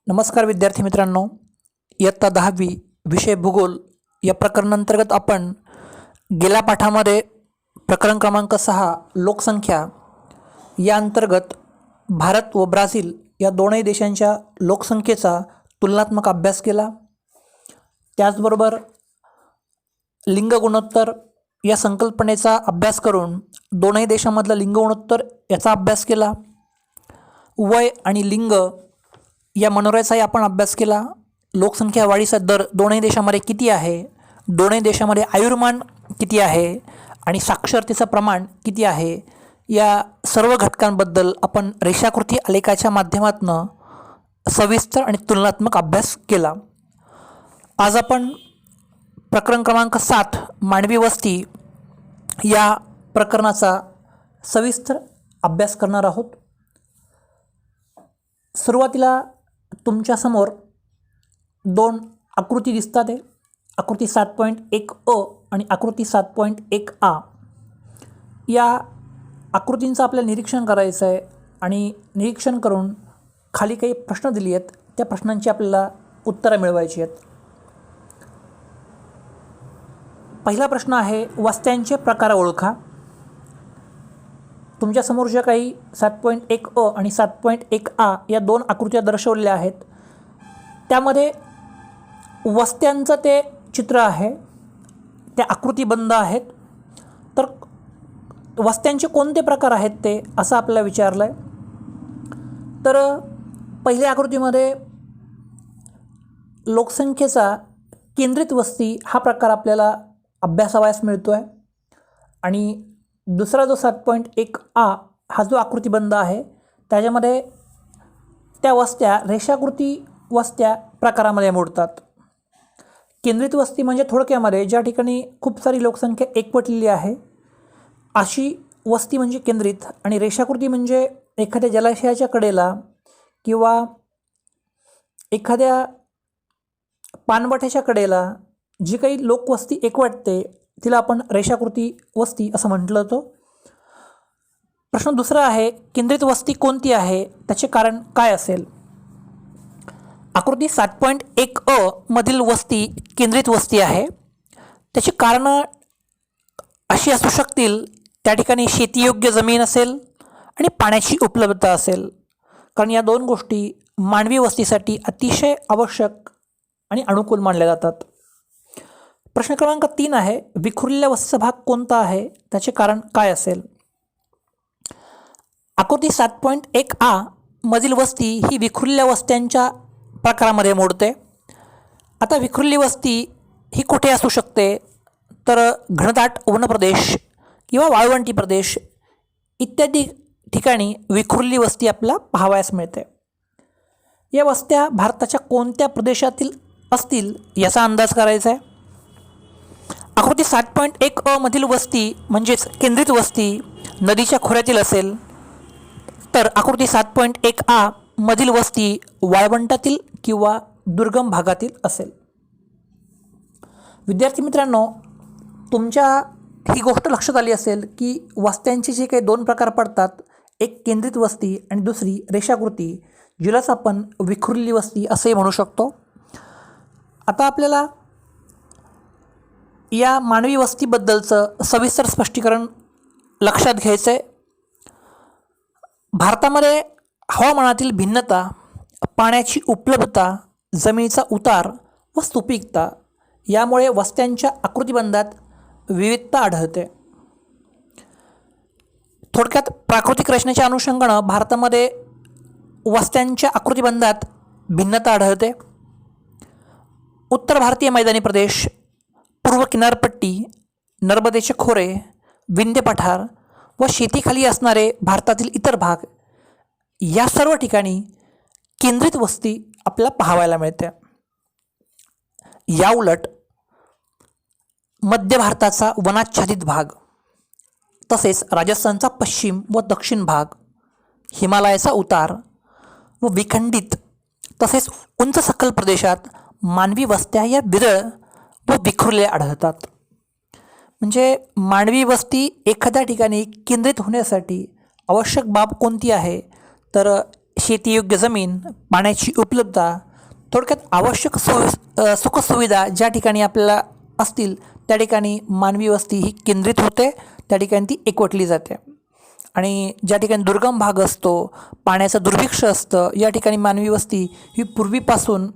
नमस्कार विद्यार्थी मित्रांनो, इयत्ता 10वी विषय भूगोल या प्रकरणांतर्गत आपण गेल्या पाठामध्ये प्रकरण क्रमांक 6 लोकसंख्या या अंतर्गत भारत व ब्राझील या दोनही देशांच्या लोकसंख्येचा तुलनात्मक अभ्यास केला। त्याचबरोबर लिंग गुणोत्तर या संकल्पनेचा अभ्यास करून दोनही देशांमधलं लिंग गुणोत्तर याचा अभ्यास केला। वय आणि लिंग या मनोऱ्याचाही आपण अभ्यास केला। लोकसंख्या वाढीचा दर दोनही देशांमध्ये किती आहे, दोनही देशांमध्ये आयुर्मान किती आहे आणि साक्षरतेचं प्रमाण किती आहे, या सर्व घटकांबद्दल आपण रेषाकृती आलेखाच्या माध्यमातून सविस्तर आणि तुलनात्मक अभ्यास केला। आज आपण प्रकरण क्रमांक 7 मानवी वस्ती या प्रकरणाचा सविस्तर अभ्यास करणार आहोत। सुरुवातीला तुमच्यासमोर दोन आकृती दिसतात आहे, आकृती 7.1 अ आणि आकृती 7.1 आ। या आकृतींचं आपल्याला निरीक्षण करायचं आहे आणि निरीक्षण करून खाली काही प्रश्न दिले आहेत, त्या प्रश्नांची आपल्याला उत्तरं मिळवायची आहेत। पहिला प्रश्न आहे, वस्त्यांचे प्रकार ओळखा। तुमच्यासमोर ज्या काही 7.1 अ आणि 7.1 आ या दोन आकृत्या दर्शवलेल्या आहेत, त्यामध्ये वस्त्यांचं ते चित्र आहे, त्या आकृतीबंध आहेत। तर वस्त्यांचे कोणते प्रकार आहेत ते असं आपल्याला विचारलं आहे। तर पहिल्या आकृतीमध्ये लोकसंख्येचा केंद्रित वस्ती हा प्रकार आपल्याला अभ्यासावयास मिळतो आहे आणि दुसरा जो 7.1 आ हा जो आकृतीबंध आहे त्याच्यामध्ये त्या वस्त्या रेषाकृती वस्त्या प्रकारामध्ये मोडतात। केंद्रित वस्ती म्हणजे थोडक्यामध्ये ज्या ठिकाणी खूप सारी लोकसंख्या एकवटलेली आहे अशी वस्ती म्हणजे केंद्रित, आणि रेषाकृती म्हणजे एखाद्या जलाशयाच्या कडेला किंवा एखाद्या पाणवठ्याच्या कडेला जी काही लोकवस्ती एकवटते तिला आपण रेषाकृती वस्ती असं म्हटलं जातं। प्रश्न दुसरा आहे, केंद्रित वस्ती कोणती आहे, त्याचे कारण काय असेल। आकृती 7.1 अ मधील वस्ती केंद्रित वस्ती आहे। त्याची कारणं अशी असू शकतील, त्या ठिकाणी शेतीयोग्य जमीन असेल आणि पाण्याची उपलब्धता असेल, कारण या दोन गोष्टी मानवी वस्तीसाठी अतिशय आवश्यक आणि अनुकूल मानल्या जातात। प्रश्न क्रमांक 3 आहे, विखुरलेल्या वस्तीचा भाग कोणता आहे, त्याचे कारण काय असेल। आकृती 7.1 आ मधील वस्ती ही विखुरलेल्या वस्त्यांच्या प्रकारामध्ये मोडते। आता विखुरलेली वस्ती ही कुठे असू शकते, तर घनदाट वनप्रदेश किंवा वाळवंटी प्रदेश इत्यादी ठिकाणी विखुरलेली वस्ती आपल्याला पाहावयास मिळते। या वस्त्या भारताच्या कोणत्या प्रदेशातील असतील याचा अंदाज करायचा आहे। आकृती 7.1 अ मधील वस्ती म्हणजेच केंद्रित वस्ती नदीच्या खोऱ्यातील असेल, तर आकृती 7.1 आ मधील वस्ती वाळवंटातील किंवा दुर्गम भागातील असेल। विद्यार्थी मित्रांनो, तुमच्या ही गोष्ट लक्षात आली असेल की वस्त्यांचे जे काही दोन प्रकार पडतात, एक केंद्रित वस्ती आणि दुसरी रेषाकृती, जिलाच आपण विखुरलेली वस्ती असे म्हणू शकतो। आता आपल्याला या मानवी वस्तीबद्दलचं सविस्तर स्पष्टीकरण लक्षात घ्यायचं आहे। भारतामध्ये हवामानातील भिन्नता, पाण्याची उपलब्धता, जमिनीचा उतार व सुपीकता यामुळे वस्त्यांच्या आकृतिबंधात विविधता आढळते। थोडक्यात प्राकृतिक रचनेच्या अनुषंगानं भारतामध्ये वस्त्यांच्या आकृतिबंधात भिन्नता आढळते। उत्तर भारतीय मैदानी प्रदेश, पूर्व किनारपट्टी, नर्मदेचे खोरे, विंध्य पठार व शेतीखाली असणारे भारतातील इतर भाग या सर्व ठिकाणी केंद्रित वस्ती आपल्याला पाहायला मिळते। याउलट मध्य भारताचा वनाच्छादित भाग, तसेच राजस्थानचा पश्चिम व दक्षिण भाग, हिमालयाचा उतार व विखंडित तसेच उंच सखल प्रदेशात मानवी वस्त्या या विरळ व विखुरलेल्या आढळतात। म्हणजे मानवी वस्ती एखाद्या ठिकाणी केंद्रित होण्यासाठी आवश्यक बाब कोणती आहे, तर शेतीयोग्य जमीन, पाण्याची उपलब्धता, थोडक्यात आवश्यक सुखसुविधा ज्या ठिकाणी आपल्याला असतील त्या ठिकाणी मानवी वस्ती ही केंद्रित होते, त्या ठिकाणी ती एकवटली जाते. आणि ज्या ठिकाणी दुर्गम भाग असतो, पाण्याचं दुर्भिक्ष असतं, या ठिकाणी मानवी वस्ती ही पूर्वीपासून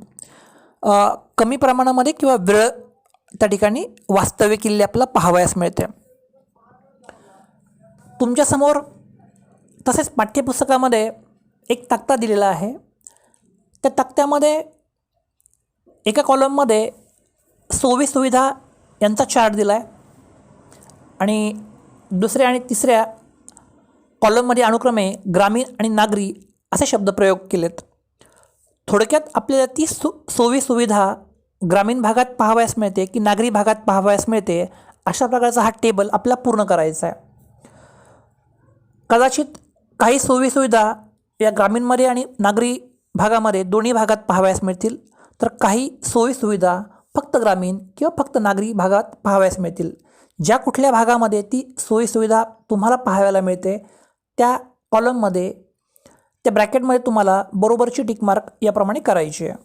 कमी प्रमाणामध्ये किंवा वेळ त्या ठिकाणी वास्तव्य केलेली आपल्याला पाहावयास मिळते. तुमच्यासमोर तसेच पाठ्यपुस्तकामध्ये एक तक्ता दिलेला आहे. त्या तक्त्यामध्ये एका कॉलममध्ये सोयीसुविधा यांचा चार्ट दिला आहे आणि दुसऱ्या आणि तिसऱ्या कॉलममध्ये अनुक्रमे ग्रामीण आणि नागरी असे शब्दप्रयोग केलेत. थोडक्यात आपल्याला ती सोयीसुविधा ग्रामीण भागात पाहावयास मिळते की नागरी भागात पाहावयास मिळते, अशा प्रकारचा हा टेबल आपल्याला पूर्ण करायचा आहे. कदाचित काही सोयीसुविधा या ग्रामीणमध्ये आणि नागरी भागामध्ये दोन्ही भागात पाहावयास मिळतील, तर काही सोयीसुविधा फक्त ग्रामीण किंवा फक्त नागरी भागात पाहावयास मिळतील. ज्या कुठल्या भागामध्ये ती सोयीसुविधा तुम्हाला पाहायला मिळते त्या कॉलममध्ये, त्या ब्रॅकेटमध्ये तुम्हाला बरोबरची टिकमार्क याप्रमाणे करायची आहे.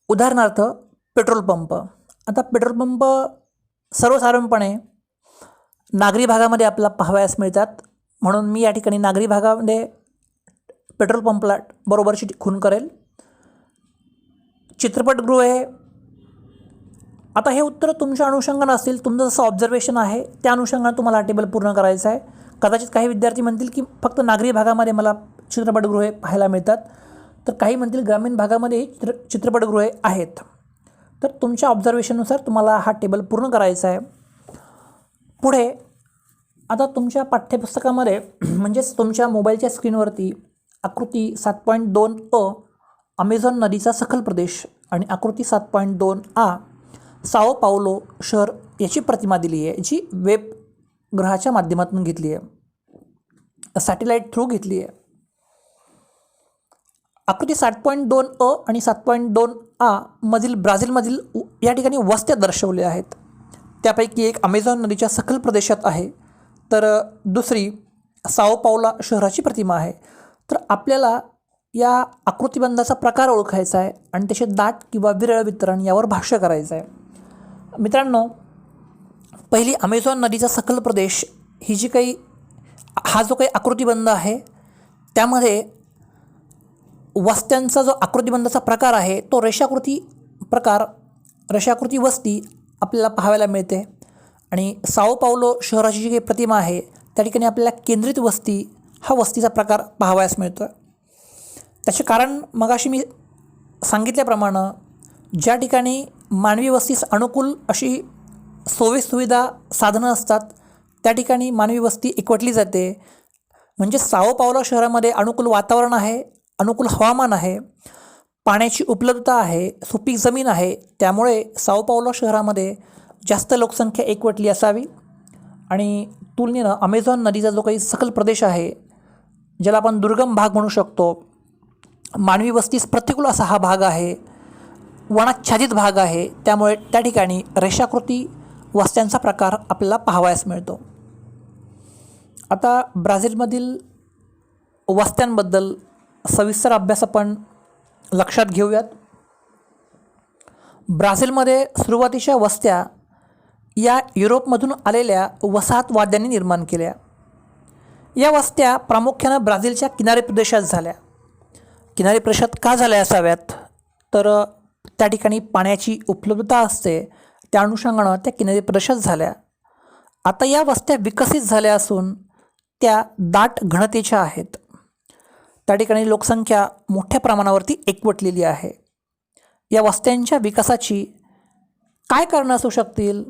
उदाहरणार्थ पेट्रोल पंप. आता पेट्रोल पंप सर्वसाधारणपणे नागरी भागामध्ये आपल्याला पाहावयास मिळतात, म्हणून मी या ठिकाणी नागरी भागामध्ये पेट्रोल पंपला बरोबरची खूण करेल. चित्रपटगृहे, आता हे उत्तर तुमच्या अनुषंगानं असतील, तुमचं जसं ऑब्झर्वेशन आहे त्या अनुषंगानं तुम्हाला हा टेबल पूर्ण करायचा आहे. कदाचित काही विद्यार्थी म्हणतील की फक्त नागरी भागामध्ये मला चित्रपटगृहे पाहायला मिळतात, तर काही म्हणतील ग्रामीण भागामध्येही चित्रपटगृहे आहेत. तर तुमच्या ऑब्झर्वेशननुसार तुम्हाला हा टेबल पूर्ण करायचा आहे. पुढे आता तुमच्या पाठ्यपुस्तकामध्ये म्हणजेच तुमच्या मोबाईलच्या स्क्रीनवरती आकृती 7.2 अमेझॉन नदीचा सखल प्रदेश आणि आकृती 7.2 साओ पावलो शहर याची प्रतिमा दिली आहे, जी वेब ग्रहाच्या माध्यमातून घेतली आहे, सॅटेलाईट थ्रू घेतली आहे. आकृती 7.2 आणि 7.2 मधील ब्राझीलमधील या ठिकाणी वस्त्या दर्शवल्या आहेत. त्यापैकी एक अमेझॉन नदीच्या सखल प्रदेशात आहे, तर दुसरी साओ पावला शहराची प्रतिमा आहे. तर आपल्याला या आकृतिबंधाचा प्रकार ओळखायचा आहे आणि त्याचे दाट किंवा विरळ वितरण यावर भाष्य करायचं आहे. मित्रांनो, पहिली अमेझॉन नदीचा सखल प्रदेश ही जी काही हा जो काही आकृतिबंध आहे त्यामध्ये वस्त्यांचा जो आकृतिबंधाचा प्रकार आहे तो रेषाकृती वस्ती आपल्याला पाहायला मिळते. आणि साओ पावलो शहराची जी काही प्रतिमा आहे त्या ठिकाणी आपल्याला केंद्रित वस्ती हा वस्तीचा प्रकार पाहावयास मिळतो. त्याचे कारण मगाशी मी सांगितल्याप्रमाणे ज्या ठिकाणी मानवी वस्तीस अनुकूल अशी सोयीसुविधा साधनं असतात त्या ठिकाणी मानवी वस्ती एकवटली जाते. म्हणजे साओ पावलो शहरामध्ये अनुकूल वातावरण आहे, अनुकूल हवामान आहे, पाण्याची उपलब्धता आहे, सुपीक जमीन आहे, त्यामुळे साओ पावलो शहरामध्ये जास्त लोकसंख्या एकवटली असावी. आणि तुलनेनं अमेझॉन नदीचा जो काही सखल प्रदेश आहे, ज्याला आपण दुर्गम भाग म्हणू शकतो, मानवी वस्तीस प्रतिकूल असा हा भाग आहे, वनाच्छादित भाग आहे, त्यामुळे त्या ठिकाणी रेषाकृती वस्त्यांचा प्रकार आपल्याला पाहावयास मिळतो. आता ब्राझीलमधील वस्त्यांबद्दल सविस्तर अभ्यास आपण लक्षात घेऊयात. ब्राझीलमध्ये सुरुवातीच्या वस्त्या या युरोपमधून आलेल्या वसाहतवाद्यांनी निर्माण केल्या. या वस्त्या प्रामुख्यानं ब्राझीलच्या किनारी प्रदेशात झाल्या. किनारी प्रदेशात का झाल्या असाव्यात, तर त्या ठिकाणी पाण्याची उपलब्धता असते, त्या अनुषंगानं त्या किनारी प्रदेशात झाल्या. आता या वस्त्या विकसित झाल्या असून त्या दाट घनतेच्या आहेत. त्या ठिकाणी लोकसंख्या मोठ्या प्रमाणावरती एकवटलेली आहे. या वस्त्यांच्या विकासाची काय कारणं असू शकतील,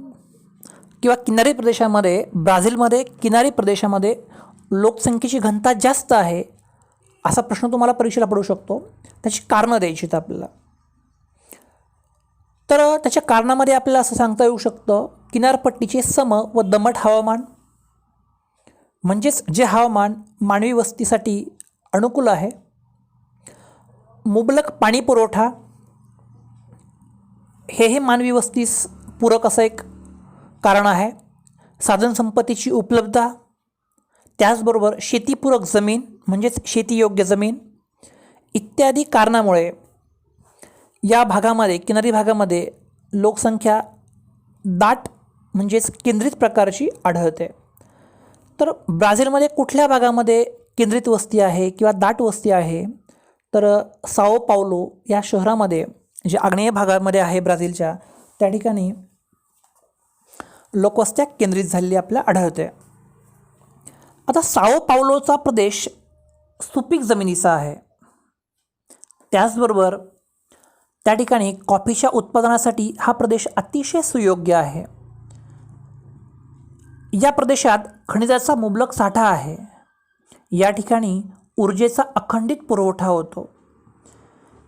किंवा किनारी प्रदेशामध्ये ब्राझीलमध्ये किनारी प्रदेशामध्ये लोकसंख्येची घनता जास्त आहे असा प्रश्न तुम्हाला परीक्षेला पडू शकतो. त्याची कारणं द्यायची आहेत आपल्याला. तर त्याच्या कारणामध्ये आपल्याला असं सांगता येऊ शकतं, किनारपट्टीचे सम व दमट हवामान, म्हणजेच जे हवामान मानवी वस्तीसाठी अनुकूल आहे. मुबलक पाणी पुरवठा, हे मानवी वस्तीस पूरक असं एक कारण आहे. साधनसंपत्तीची उपलब्धता, त्याचबरोबर शेतीपूरक जमीन म्हणजेच शेतीयोग्य जमीन इत्यादी कारणामुळे या भागामध्ये, किनारी भागामध्ये लोकसंख्या दाट म्हणजेच केंद्रित प्रकारची आढळते. तर ब्राझीलमध्ये कुठल्या भागामध्ये केंद्रित वस्ती आहे किंवा दाट वस्ती आहे, तर साओ पावलो या शहरामध्ये, जे आग्नेय भागामध्ये आहे ब्राझीलच्या, त्या ठिकाणी लोकवस्त्या केंद्रित झालेली आपल्याला आढळते. आता साओ पावलोचा प्रदेश सुपीक जमिनीचा आहे. त्याचबरोबर त्या ठिकाणी कॉफीच्या उत्पादनासाठी हा प्रदेश अतिशय सुयोग्य आहे. या प्रदेशात खनिजाचा मुबलक साठा आहे. या ठिकाणी ऊर्जेचा अखंडित पुरवठा होतो.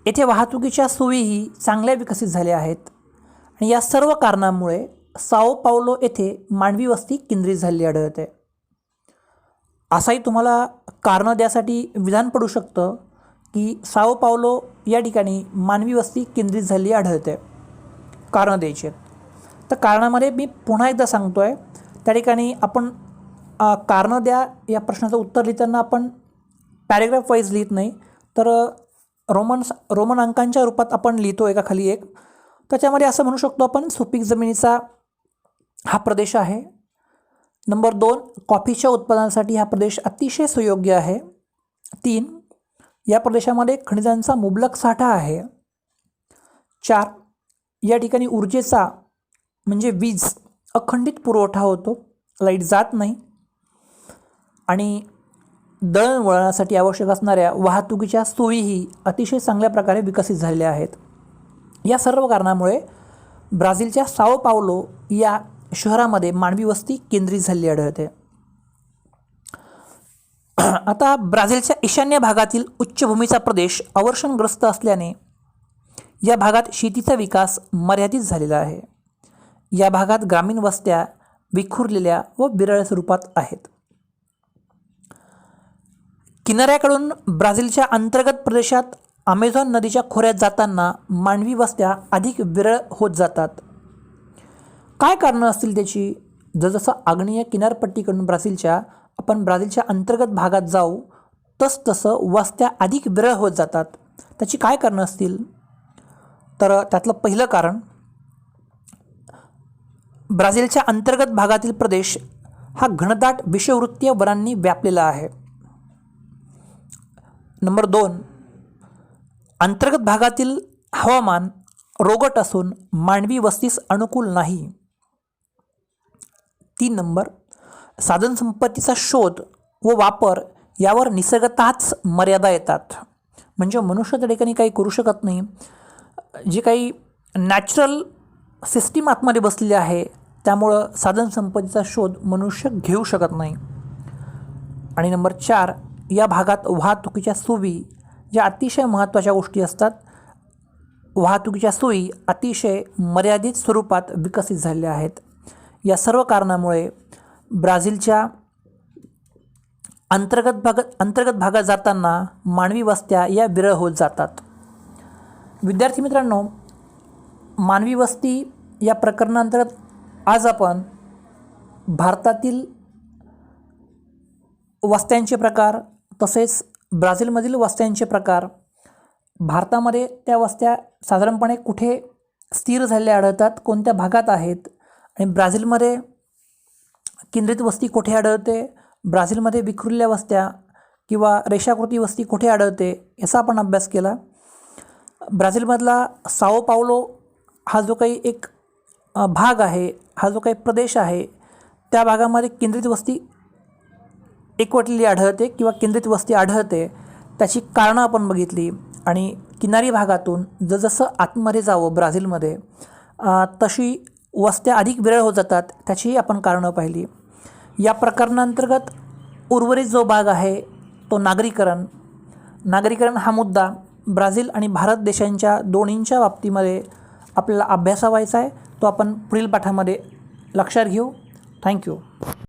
येथे वाहतुकीच्या सोयीही चांगल्या विकसित झाल्या आहेत आणि या सर्व कारणांमुळे साओ पावलो येथे मानवी वस्ती केंद्रित झालेली आढळते. असाही तुम्हाला कारणं द्यासाठी विधान पडू शकतं की साओ पावलो या ठिकाणी मानवी वस्ती केंद्रित झालेली आढळते, कारणं द्यायची आहेत. तर कारणामध्ये मी पुन्हा एकदा सांगतो आहे, त्या ठिकाणी आपण कारणं द्या या प्रश्नाचं उत्तर लिहिताना आपण पॅरेग्राफ वाईज लिहित नाही, तर रोमन अंकांच्या रूपात आपण लिहितो एकाखाली एक. त्याच्यामध्ये असं म्हणू शकतो आपण, सुपीक जमिनीचा हा प्रदेश आहे. नंबर 2, कॉफीच्या उत्पादनासाठी हा प्रदेश अतिशय सुयोग्य आहे. 3, या प्रदेशामध्ये खनिजांचा मुबलक साठा आहे. 4, या ठिकाणी ऊर्जेचा म्हणजे वीज अखंडित पुरवठा होतो, लाईट जात नाही. आणि दळणवळणासाठी आवश्यक असणाऱ्या वाहतुकीच्या सोयीही अतिशय चांगल्या प्रकारे विकसित झालेल्या आहेत. या सर्व कारणामुळे ब्राझीलच्या साओ पावलो या शहरामध्ये मानवी वस्ती केंद्रित झालेली आढळते. आता ब्राझीलच्या ईशान्य भागातील उच्चभूमीचा प्रदेश अवर्षणग्रस्त असल्याने या भागात शेतीचा विकास मर्यादित झालेला आहे. या भागात ग्रामीण वस्त्या विखुरलेल्या व विरळ स्वरूपात आहेत. किनाऱ्याकडून ब्राझीलच्या अंतर्गत प्रदेशात अमेझॉन नदीच्या खोऱ्यात जाताना मानवी वस्त्या अधिक विरळ होत जातात. काय कारणं असतील त्याची? जसजसं आग्नेय किनारपट्टीकडून आपण ब्राझीलच्या अंतर्गत भागात जाऊ तसतसं वस्त्या अधिक विरळ होत जातात. त्याची काय कारणं असतील? तर त्यातलं पहिलं कारण, ब्राझीलच्या अंतर्गत भागातील प्रदेश हा घनदाट विषुववृत्तीय वनांनी व्यापलेला आहे. नंबर 2, अंतर्गत भागातील हवामान रोगट असून मानवी वस्तीस अनुकूल नाही. 3 नंबर, साधनसंपत्तीचा शोध व वापर यावर निसर्गतःच मर्यादा येतात. म्हणजे मनुष्य त्या ठिकाणी काही करू शकत नाही. जे काही नॅचरल सिस्टीम आतमध्ये बसलेली आहे त्यामुळं साधनसंपत्तीचा शोध मनुष्य घेऊ शकत नाही. आणि नंबर 4, या भागात वाहतुकीच्या सोयी ज्या अतिशय महत्त्वाच्या गोष्टी असतात, वाहतुकीच्या सोयी अतिशय मर्यादित स्वरूपात विकसित झालेल्या आहेत. या सर्व कारणामुळे ब्राझीलच्या अंतर्गत भागात जाताना मानवी वस्त्या या विरळ होत जातात. विद्यार्थी मित्रांनो, मानवी वस्ती या प्रकरणांतर्गत आज आपण भारतातील वस्त्यांचे प्रकार तसेच ब्राझीलमधील वस्त्यांचे प्रकार, भारतामध्ये त्या वस्त्या साधारणपणे कुठे स्थिर झालेल्या आढळतात, कोणत्या भागात आहेत, आणि ब्राझीलमध्ये केंद्रित वस्ती कुठे आढळते, ब्राझीलमध्ये विखुरलेल्या वस्त्या किंवा रेषाकृती वस्ती कुठे आढळते, याचा आपण अभ्यास केला. ब्राझीलमधला साओ पावलो हा जो काही एक भाग आहे, हा जो काही प्रदेश आहे, त्या भागामध्ये केंद्रित वस्ती एकवटलेली आढळते किंवा केंद्रित वस्ती आढळते. त्याची कारणं आपण बघितली. आणि किनारी भागातून जसं आतमध्ये जावं ब्राझीलमध्ये तशी वस्त्या अधिक विरळ होत जातात, त्याचीही आपण कारणं पाहिली. या प्रकरणांतर्गत उर्वरित जो भाग आहे तो नागरीकरण हा मुद्दा ब्राझील आणि भारत देशांच्या दोन्हींच्या बाबतीमध्ये आपल्याला अभ्यासावायचा आहे. तो आपण पुढील पाठामध्ये लक्षात घेऊ. थँक्यू.